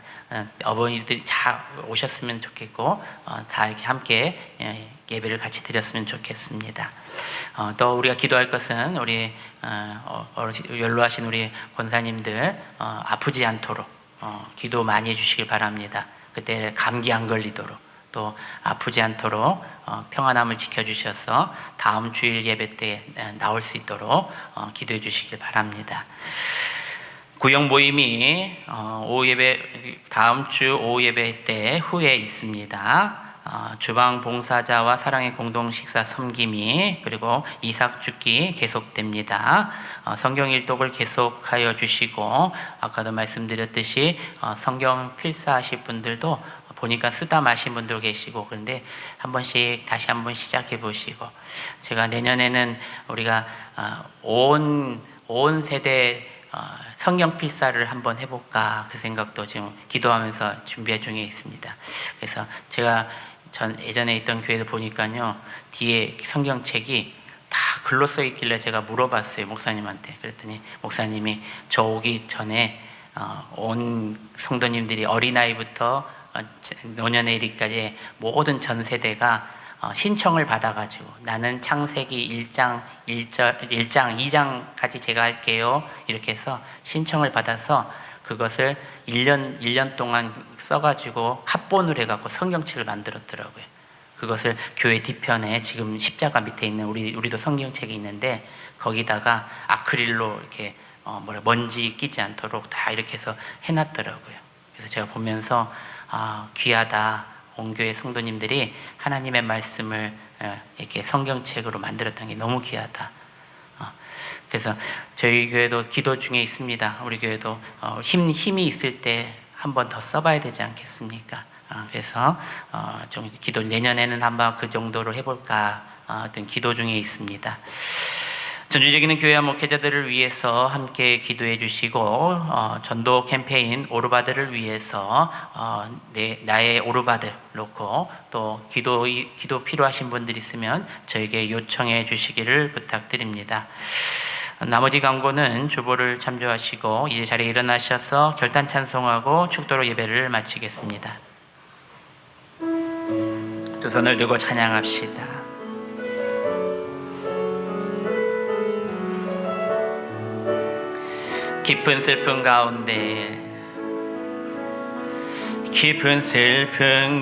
어버이들이 잘 오셨으면 좋겠고 다 이렇게 함께 예배를 같이 드렸으면 좋겠습니다. 또 우리가 기도할 것은 우리 연로하신 우리 권사님들 아프지 않도록 기도 많이 해주시길 바랍니다. 그때 감기 안 걸리도록 또 아프지 않도록 평안함을 지켜주셔서 다음 주일 예배 때 나올 수 있도록 기도해 주시길 바랍니다. 구역 모임이 오후 예배, 다음 주 오후 예배 때 후에 있습니다. 주방 봉사자와 사랑의 공동 식사 섬김이 그리고 이삭 죽기 계속됩니다. 성경 일독을 계속하여 주시고 아까도 말씀드렸듯이 성경 필사하실 분들도 보니까 쓰다 마신 분들 계시고 그런데 한 번씩 다시 한번 시작해 보시고 제가 내년에는 우리가 온 세대 성경 필사를 한번 해볼까 그 생각도 지금 기도하면서 준비 중에 있습니다. 그래서 제가 예전에 있던 교회도 보니까요 뒤에 성경책이 다 글로 써 있길래 제가 물어봤어요 목사님한테. 그랬더니 목사님이 저 오기 전에 온 성도님들이 어린아이부터 노년의 이르기까지 모든 전 세대가 신청을 받아가지고 나는 창세기 1장 2장까지 제가 할게요 이렇게 해서 신청을 받아서 그것을 1년 동안 써가지고 합본을 해갖고 성경책을 만들었더라고요. 그것을 교회 뒤편에 지금 십자가 밑에 있는 우리도 성경책이 있는데 거기다가 아크릴로 이렇게 먼지 끼지 않도록 다 이렇게 해서 해놨더라고요. 그래서 제가 보면서 귀하다. 온 교회 성도님들이 하나님의 말씀을 이렇게 성경책으로 만들었던 게 너무 귀하다. 그래서 저희 교회도 기도 중에 있습니다. 우리 교회도 힘이 있을 때 한 번 더 써봐야 되지 않겠습니까? 그래서 좀 기도 내년에는 한번 그 정도로 해볼까 어떤 기도 중에 있습니다. 전주적인 교회와 목회자들을 위해서 함께 기도해 주시고 전도 캠페인 오르바들을 위해서 나의 오르바들 놓고 또 기도 필요하신 분들 있으면 저에게 요청해 주시기를 부탁드립니다. 나머지 강구는 주보를 참조하시고 이제 자리에 일어나셔서 결단 찬송하고 축도로 예배를 마치겠습니다. 두 손을 들고 찬양합시다. 깊은 슬픔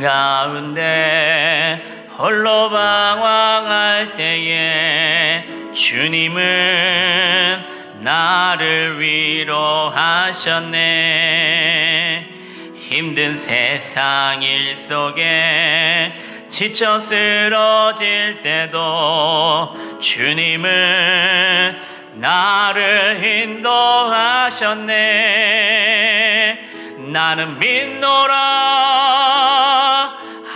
가운데 홀로 방황할 때에 주님은 나를 위로하셨네. 힘든 세상 일 속에 지쳐 쓰러질 때도 주님은 나를 인도하셨네. 나는 믿노라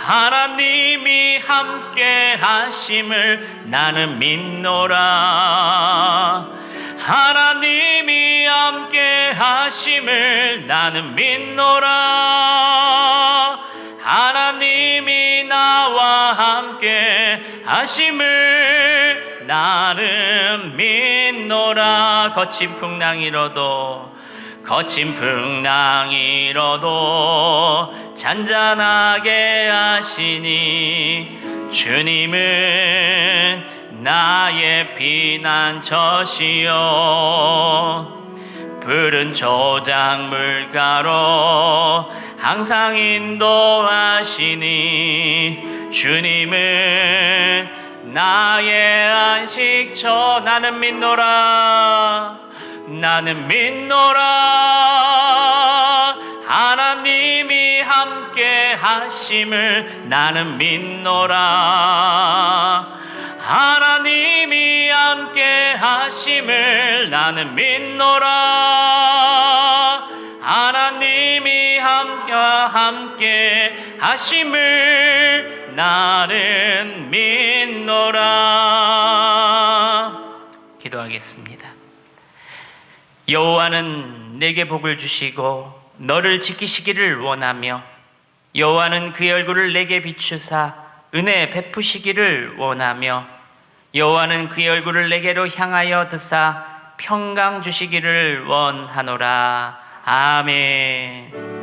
하나님이 함께 하심을. 나는 믿노라 하나님이 함께 하심을. 나는 믿노라 하나님이 나와 함께 하심을. 나는 믿노라. 거친 풍랑이로도 잔잔하게 하시니 주님은 나의 피난처시요. 푸른 조작물가로 항상 인도하시니 주님은 나의 안식처. 나는 믿노라 하나님이 함께 하심을. 나는 믿노라 하나님이 함께 하심을. 나는 믿노라 하나님이 함께 하심을. 나는 믿노라. 기도하겠습니다. 여호와는 내게 복을 주시고 너를 지키시기를 원하며 여호와는 그의 얼굴을 내게 비추사 은혜 베푸시기를 원하며 여호와는 그의 얼굴을 내게로 향하여 드사 평강 주시기를 원하노라. 아멘.